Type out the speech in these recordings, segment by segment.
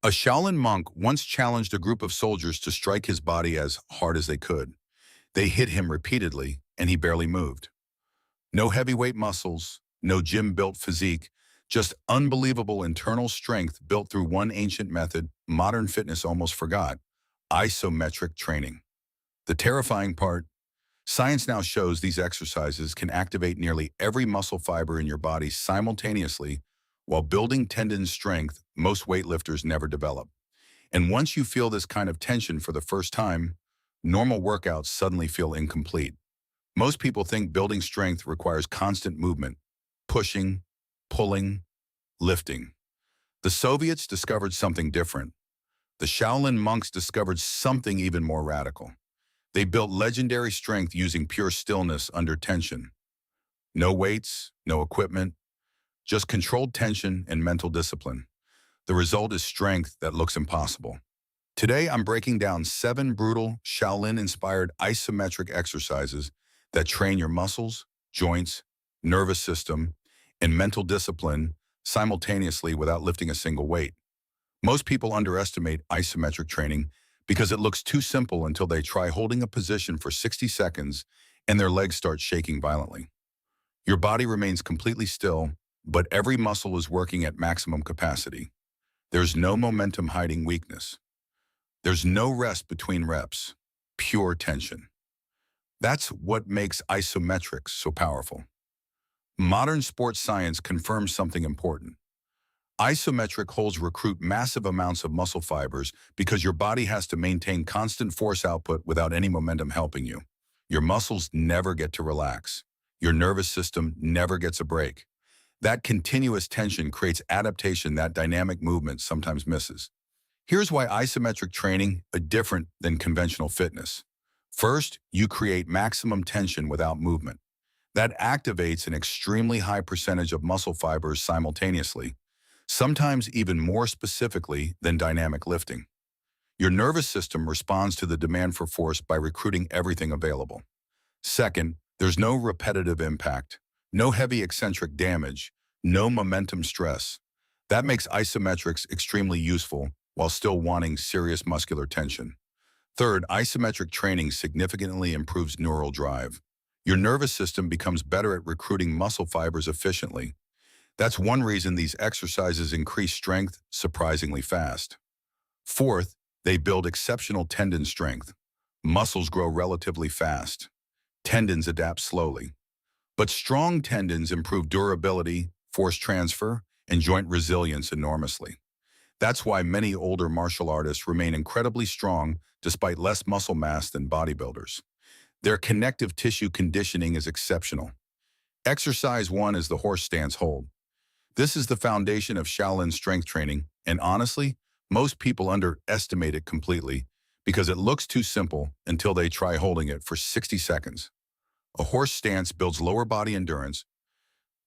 A Shaolin monk once challenged a group of soldiers to strike his body as hard as they could. They hit him repeatedly, and he barely moved. No heavyweight muscles, no gym-built physique, just unbelievable internal strength built through one ancient method modern fitness almost forgot: isometric training. The terrifying part: science now shows these exercises can activate nearly every muscle fiber in your body simultaneously while building tendon strength most weightlifters never develop. And once you feel this kind of tension for the first time, normal workouts suddenly feel incomplete. Most people think building strength requires constant movement, pushing, pulling, lifting. The Soviets discovered something different. The Shaolin monks discovered something even more radical. They built legendary strength using pure stillness under tension. No weights, no equipment, just controlled tension and mental discipline. The result is strength that looks impossible. Today, I'm breaking down 7 brutal, Shaolin-inspired isometric exercises that train your muscles, joints, nervous system, and mental discipline simultaneously without lifting a single weight. Most people underestimate isometric training because it looks too simple until they try holding a position for 60 seconds and their legs start shaking violently. Your body remains completely still, but every muscle is working at maximum capacity. There's no momentum hiding weakness. There's no rest between reps, pure tension. That's what makes isometrics so powerful. Modern sports science confirms something important. Isometric holds recruit massive amounts of muscle fibers because your body has to maintain constant force output without any momentum helping you. Your muscles never get to relax. Your nervous system never gets a break. That continuous tension creates adaptation that dynamic movement sometimes misses. Here's why isometric training is different than conventional fitness. First, you create maximum tension without movement. That activates an extremely high percentage of muscle fibers simultaneously, sometimes even more specifically than dynamic lifting. Your nervous system responds to the demand for force by recruiting everything available. Second, there's no repetitive impact, no heavy eccentric damage, no momentum stress. That makes isometrics extremely useful while still wanting serious muscular tension. Third, isometric training significantly improves neural drive. Your nervous system becomes better at recruiting muscle fibers efficiently. That's one reason these exercises increase strength surprisingly fast. Fourth, they build exceptional tendon strength. Muscles grow relatively fast. Tendons adapt slowly. But strong tendons improve durability, force transfer, and joint resilience enormously. That's why many older martial artists remain incredibly strong despite less muscle mass than bodybuilders. Their connective tissue conditioning is exceptional. Exercise 1 is the horse stance hold. This is the foundation of Shaolin strength training, and honestly, most people underestimate it completely because it looks too simple until they try holding it for 60 seconds. A horse stance builds lower body endurance,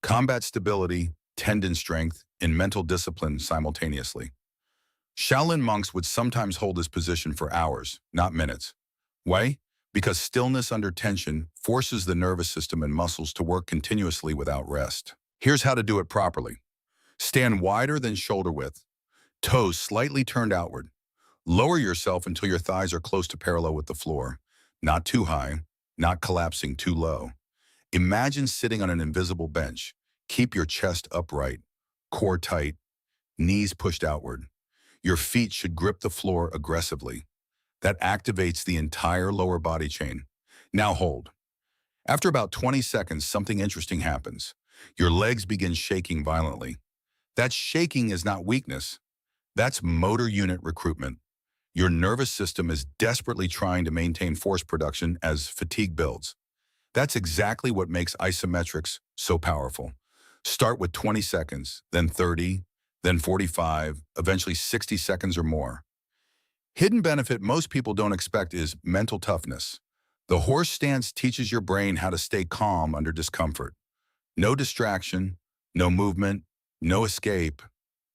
combat stability, tendon strength, and mental discipline simultaneously. Shaolin monks would sometimes hold this position for hours, not minutes. Why? Because stillness under tension forces the nervous system and muscles to work continuously without rest. Here's how to do it properly. Stand wider than shoulder width, toes slightly turned outward. Lower yourself until your thighs are close to parallel with the floor. Not too high, not collapsing too low. Imagine sitting on an invisible bench. Keep your chest upright, core tight, knees pushed outward. Your feet should grip the floor aggressively. That activates the entire lower body chain. Now hold. After about 20 seconds, something interesting happens. Your legs begin shaking violently. That shaking is not weakness. That's motor unit recruitment. Your nervous system is desperately trying to maintain force production as fatigue builds. That's exactly what makes isometrics so powerful. Start with 20 seconds, then 30, then 45, eventually 60 seconds or more. Hidden benefit most people don't expect is mental toughness. The horse stance teaches your brain how to stay calm under discomfort. No distraction, no movement, no escape,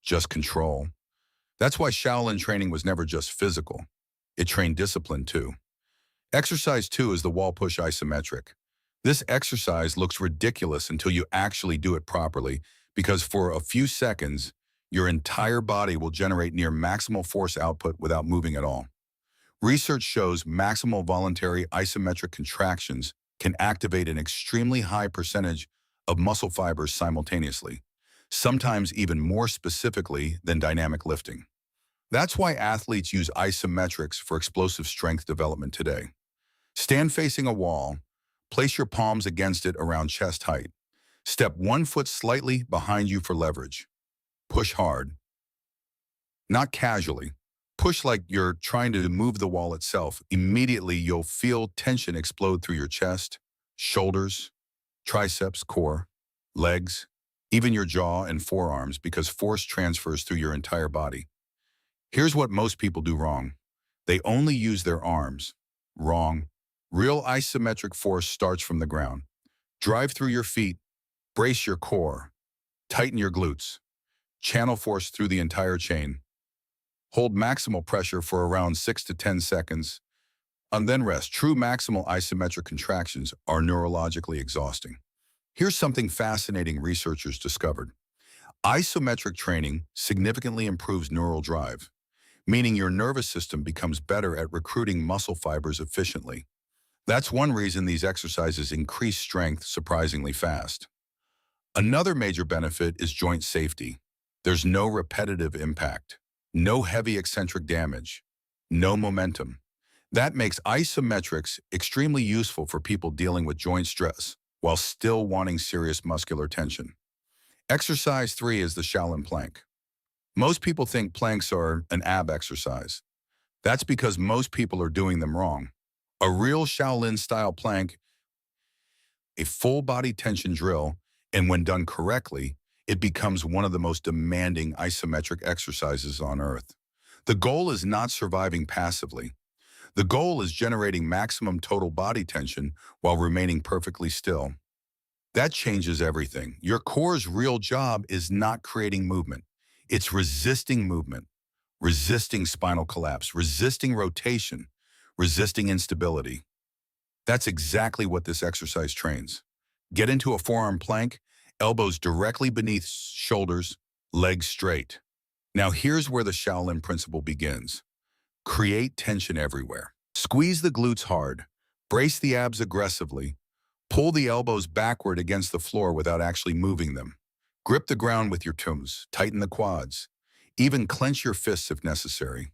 just control. That's why Shaolin training was never just physical. It trained discipline too. Exercise 2 is the wall push isometric. This exercise looks ridiculous until you actually do it properly because for a few seconds, your entire body will generate near maximal force output without moving at all. Research shows maximal voluntary isometric contractions can activate an extremely high percentage of muscle fibers simultaneously, sometimes even more specifically than dynamic lifting. That's why athletes use isometrics for explosive strength development today. Stand facing a wall, place your palms against it around chest height. Step 1 foot slightly behind you for leverage. Push hard, not casually. Push like you're trying to move the wall itself. Immediately, you'll feel tension explode through your chest, shoulders, triceps, core, legs, even your jaw and forearms because force transfers through your entire body. Here's what most people do wrong. They only use their arms. Wrong. Real isometric force starts from the ground. Drive through your feet, brace your core, tighten your glutes, channel force through the entire chain. Hold maximal pressure for around 6 to 10 seconds, and then rest. True maximal isometric contractions are neurologically exhausting. Here's something fascinating researchers discovered. Isometric training significantly improves neural drive, meaning your nervous system becomes better at recruiting muscle fibers efficiently. That's one reason these exercises increase strength surprisingly fast. Another major benefit is joint safety. There's no repetitive impact, no heavy eccentric damage, no momentum. That makes isometrics extremely useful for people dealing with joint stress while still wanting serious muscular tension. Exercise 3 is the Shaolin plank. Most people think planks are an ab exercise. That's because most people are doing them wrong. A real Shaolin-style plank, a full-body tension drill, and when done correctly, it becomes one of the most demanding isometric exercises on earth. The goal is not surviving passively. The goal is generating maximum total body tension while remaining perfectly still. That changes everything. Your core's real job is not creating movement. It's resisting movement, resisting spinal collapse, resisting rotation, resisting instability. That's exactly what this exercise trains. Get into a forearm plank, elbows directly beneath shoulders, legs straight. Now here's where the Shaolin principle begins. Create tension everywhere. Squeeze the glutes hard. Brace the abs aggressively. Pull the elbows backward against the floor without actually moving them. Grip the ground with your thumbs. Tighten the quads. Even clench your fists if necessary.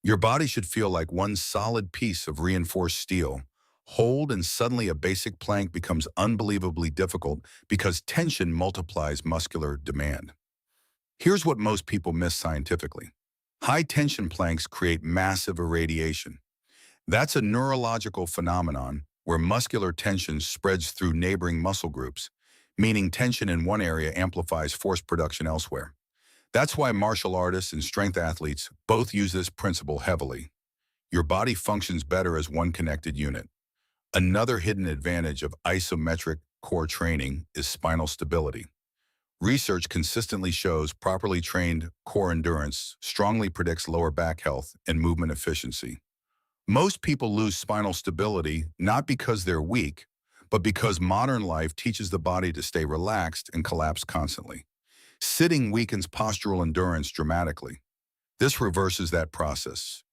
Your body should feel like one solid piece of reinforced steel. Hold and suddenly a basic plank becomes unbelievably difficult because tension multiplies muscular demand. Here's what most people miss scientifically. High tension planks create massive irradiation. That's a neurological phenomenon where muscular tension spreads through neighboring muscle groups, meaning tension in one area amplifies force production elsewhere. That's why martial artists and strength athletes both use this principle heavily. Your body functions better as one connected unit. Another hidden advantage of isometric core training is spinal stability. Research consistently shows properly trained core endurance strongly predicts lower back health and movement efficiency. Most people lose spinal stability not because they're weak, but because modern life teaches the body to stay relaxed and collapse constantly. Sitting weakens postural endurance dramatically. This reverses that process.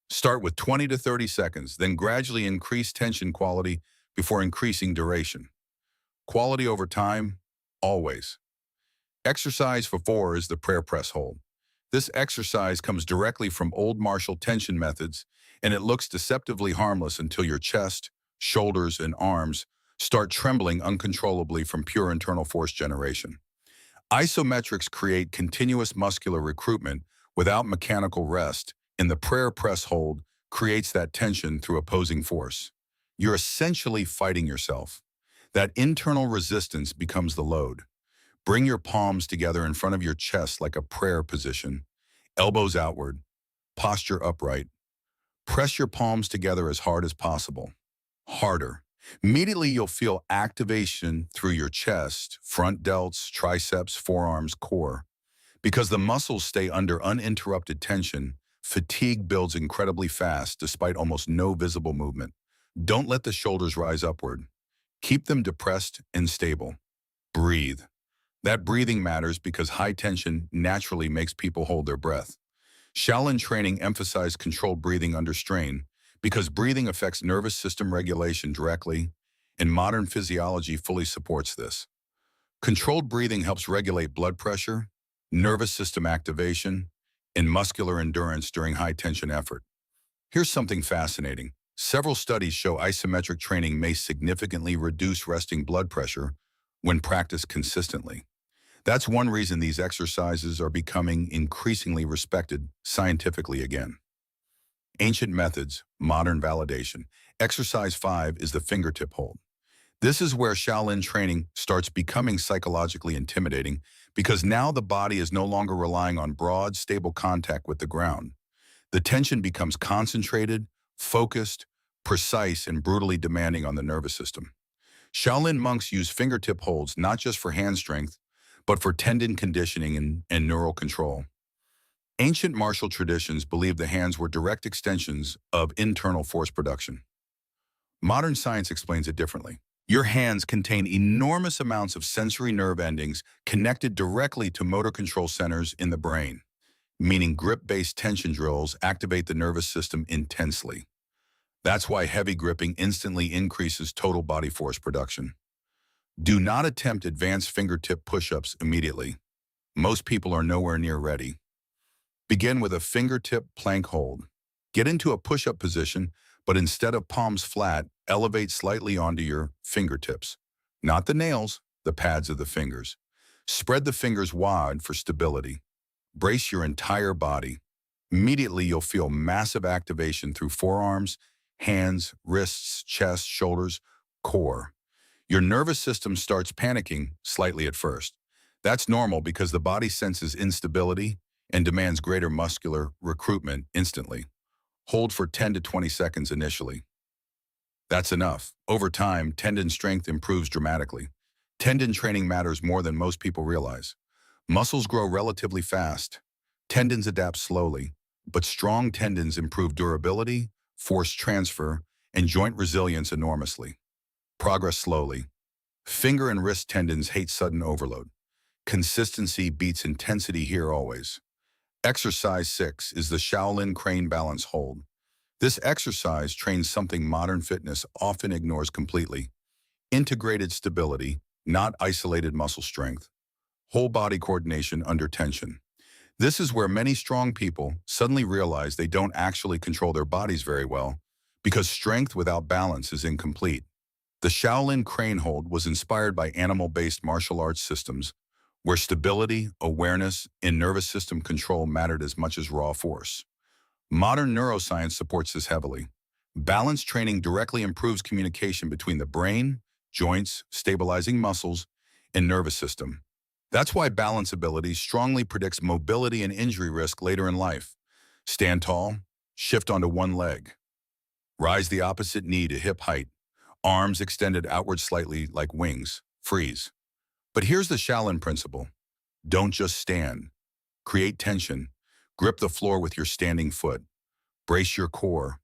Start with 20 to 30 seconds, then gradually increase tension quality before increasing duration. Quality over time, always. Exercise for 4 is the prayer press hold. This exercise comes directly from old martial tension methods, and it looks deceptively harmless until your chest, shoulders, and arms start trembling uncontrollably from pure internal force generation. Isometrics create continuous muscular recruitment without mechanical rest, and the prayer press hold creates that tension through opposing force. You're essentially fighting yourself. That internal resistance becomes the load. Bring your palms together in front of your chest like a prayer position, elbows outward, posture upright. Press your palms together as hard as possible. Harder. Immediately you'll feel activation through your chest, front delts, triceps, forearms, core. Because the muscles stay under uninterrupted tension, fatigue builds incredibly fast despite almost no visible movement. Don't let the shoulders rise upward. Keep them depressed and stable. Breathe. That breathing matters because high tension naturally makes people hold their breath. Shaolin training emphasized controlled breathing under strain because breathing affects nervous system regulation directly, and modern physiology fully supports this. Controlled breathing helps regulate blood pressure, nervous system activation, and muscular endurance during high-tension effort. Here's something fascinating. Several studies show isometric training may significantly reduce resting blood pressure when practiced consistently. That's one reason these exercises are becoming increasingly respected scientifically again. Ancient methods, modern validation. Exercise 5 is the fingertip hold. This is where Shaolin training starts becoming psychologically intimidating because now the body is no longer relying on broad, stable contact with the ground. The tension becomes concentrated, focused, precise, and brutally demanding on the nervous system. Shaolin monks use fingertip holds not just for hand strength, but for tendon conditioning and neural control. Ancient martial traditions believed the hands were direct extensions of internal force production. Modern science explains it differently. Your hands contain enormous amounts of sensory nerve endings connected directly to motor control centers in the brain, meaning grip-based tension drills activate the nervous system intensely. That's why heavy gripping instantly increases total body force production. Do not attempt advanced fingertip push-ups immediately. Most people are nowhere near ready. Begin with a fingertip plank hold. Get into a push-up position, but instead of palms flat, elevate slightly onto your fingertips. Not the nails, the pads of the fingers. Spread the fingers wide for stability. Brace your entire body. Immediately, you'll feel massive activation through forearms, hands, wrists, chest, shoulders, core. Your nervous system starts panicking slightly at first. That's normal because the body senses instability and demands greater muscular recruitment instantly. Hold for 10 to 20 seconds initially. That's enough. Over time, tendon strength improves dramatically. Tendon training matters more than most people realize. Muscles grow relatively fast. Tendons adapt slowly, but strong tendons improve durability, force transfer, and joint resilience enormously. Progress slowly. Finger and wrist tendons hate sudden overload. Consistency beats intensity here always. Exercise 6 is the Shaolin Crane Balance Hold. This exercise trains something modern fitness often ignores completely: integrated stability, not isolated muscle strength. Whole body coordination under tension. This is where many strong people suddenly realize they don't actually control their bodies very well because strength without balance is incomplete. The Shaolin Crane Hold was inspired by animal-based martial arts systems where stability, awareness, and nervous system control mattered as much as raw force. Modern neuroscience supports this heavily. Balance training directly improves communication between the brain, joints, stabilizing muscles, and nervous system. That's why balance ability strongly predicts mobility and injury risk later in life. Stand tall, shift onto one leg. Rise the opposite knee to hip height, arms extended outward slightly like wings, freeze. But here's the Shaolin principle. Don't just stand. Create tension. Grip the floor with your standing foot. Brace your core.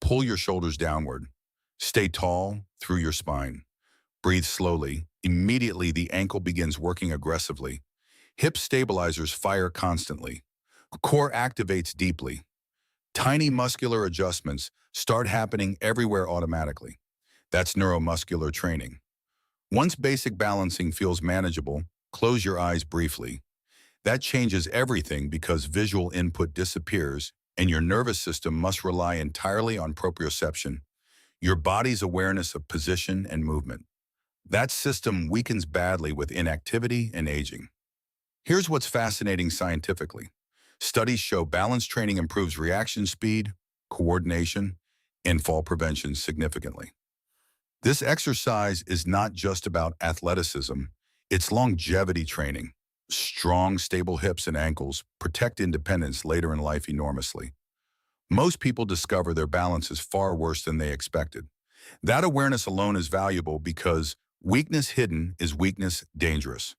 Pull your shoulders downward. Stay tall through your spine. Breathe slowly. Immediately, the ankle begins working aggressively. Hip stabilizers fire constantly. Core activates deeply. Tiny muscular adjustments start happening everywhere automatically. That's neuromuscular training. Once basic balancing feels manageable, close your eyes briefly. That changes everything because visual input disappears and your nervous system must rely entirely on proprioception, your body's awareness of position and movement. That system weakens badly with inactivity and aging. Here's what's fascinating scientifically. Studies show balance training improves reaction speed, coordination, and fall prevention significantly. This exercise is not just about athleticism, it's longevity training. Strong, stable hips and ankles protect independence later in life enormously. Most people discover their balance is far worse than they expected. That awareness alone is valuable because weakness hidden is weakness dangerous.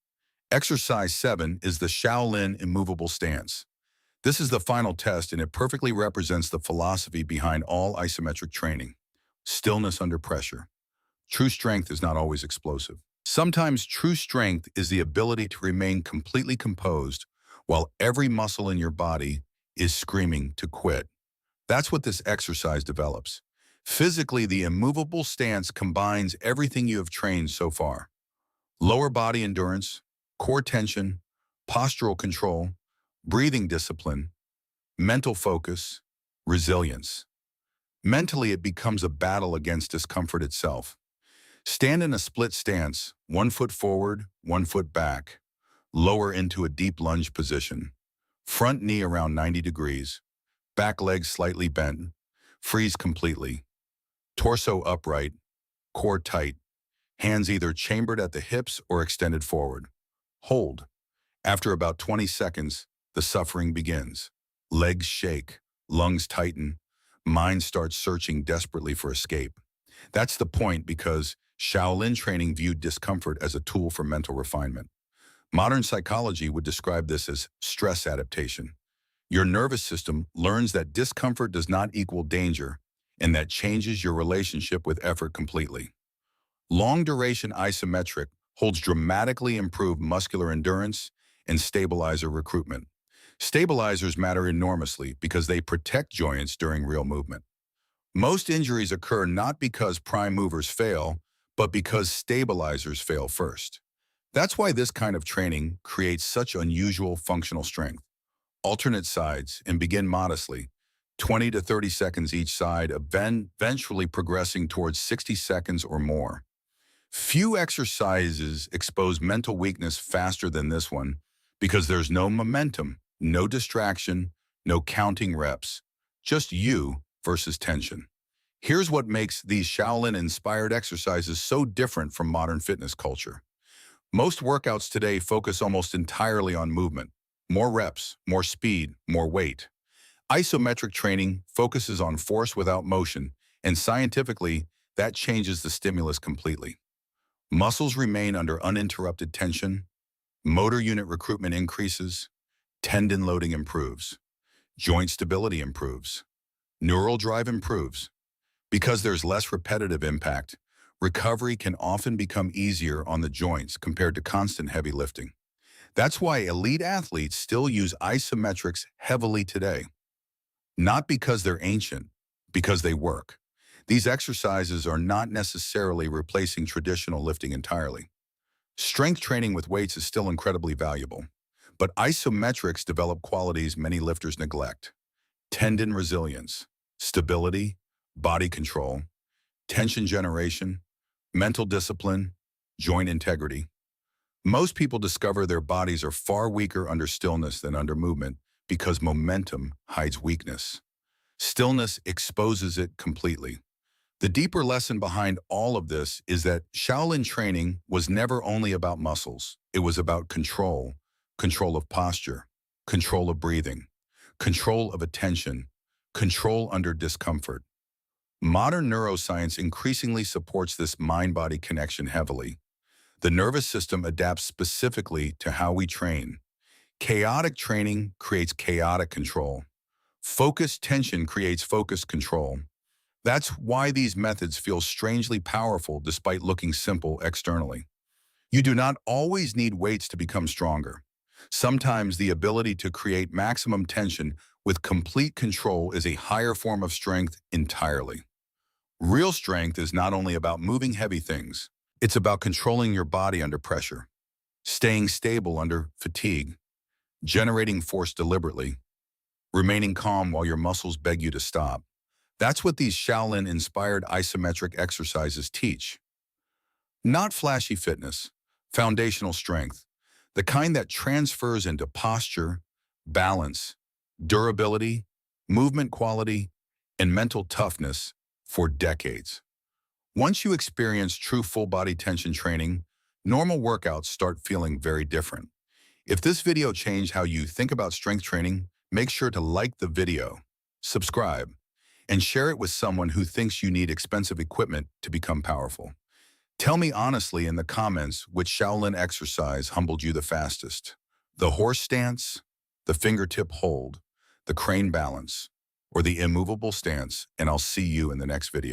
Exercise 7 is the Shaolin Immovable stance. This is the final test and it perfectly represents the philosophy behind all isometric training. Stillness under pressure. True strength is not always explosive. Sometimes true strength is the ability to remain completely composed while every muscle in your body is screaming to quit. That's what this exercise develops. Physically, the immovable stance combines everything you have trained so far. Lower body endurance, core tension, postural control, breathing discipline, mental focus, resilience. Mentally, it becomes a battle against discomfort itself. Stand in a split stance, 1 foot forward, 1 foot back. Lower into a deep lunge position. Front knee around 90 degrees. Back leg slightly bent. Freeze completely. Torso upright. Core tight. Hands either chambered at the hips or extended forward. Hold. After about 20 seconds, the suffering begins. Legs shake. Lungs tighten. Mind starts searching desperately for escape. That's the point because Shaolin training viewed discomfort as a tool for mental refinement. Modern psychology would describe this as stress adaptation. Your nervous system learns that discomfort does not equal danger, and that changes your relationship with effort completely. Long-duration isometric holds dramatically improved muscular endurance and stabilizer recruitment. Stabilizers matter enormously because they protect joints during real movement. Most injuries occur not because prime movers fail, but because stabilizers fail first. That's why this kind of training creates such unusual functional strength. Alternate sides and begin modestly, 20 to 30 seconds each side, eventually progressing towards 60 seconds or more. Few exercises expose mental weakness faster than this one because there's no momentum, no distraction, no counting reps, just you versus tension. Here's what makes these Shaolin-inspired exercises so different from modern fitness culture. Most workouts today focus almost entirely on movement. More reps, more speed, more weight. Isometric training focuses on force without motion, and scientifically, that changes the stimulus completely. Muscles remain under uninterrupted tension, motor unit recruitment increases, tendon loading improves, joint stability improves, neural drive improves. Because there's less repetitive impact, recovery can often become easier on the joints compared to constant heavy lifting. That's why elite athletes still use isometrics heavily today. Not because they're ancient, because they work. These exercises are not necessarily replacing traditional lifting entirely. Strength training with weights is still incredibly valuable, but isometrics develop qualities many lifters neglect. Tendon resilience, stability, body control, tension generation, mental discipline, joint integrity. Most people discover their bodies are far weaker under stillness than under movement because momentum hides weakness. Stillness exposes it completely. The deeper lesson behind all of this is that Shaolin training was never only about muscles. It was about control, control of posture, control of breathing, control of attention, control under discomfort. Modern neuroscience increasingly supports this mind-body connection heavily. The nervous system adapts specifically to how we train. Chaotic training creates chaotic control. Focused tension creates focused control. That's why these methods feel strangely powerful despite looking simple externally. You do not always need weights to become stronger. Sometimes the ability to create maximum tension with complete control is a higher form of strength entirely. Real strength is not only about moving heavy things, it's about controlling your body under pressure, staying stable under fatigue, generating force deliberately, remaining calm while your muscles beg you to stop. That's what these Shaolin-inspired isometric exercises teach. Not flashy fitness, foundational strength, the kind that transfers into posture, balance, durability, movement quality, and mental toughness for decades. Once you experience true full-body tension training, normal workouts start feeling very different. If this video changed how you think about strength training, make sure to like the video, subscribe, and share it with someone who thinks you need expensive equipment to become powerful. Tell me honestly in the comments which Shaolin exercise humbled you the fastest. The horse stance, the fingertip hold, the crane balance, or the immovable stance, and I'll see you in the next video.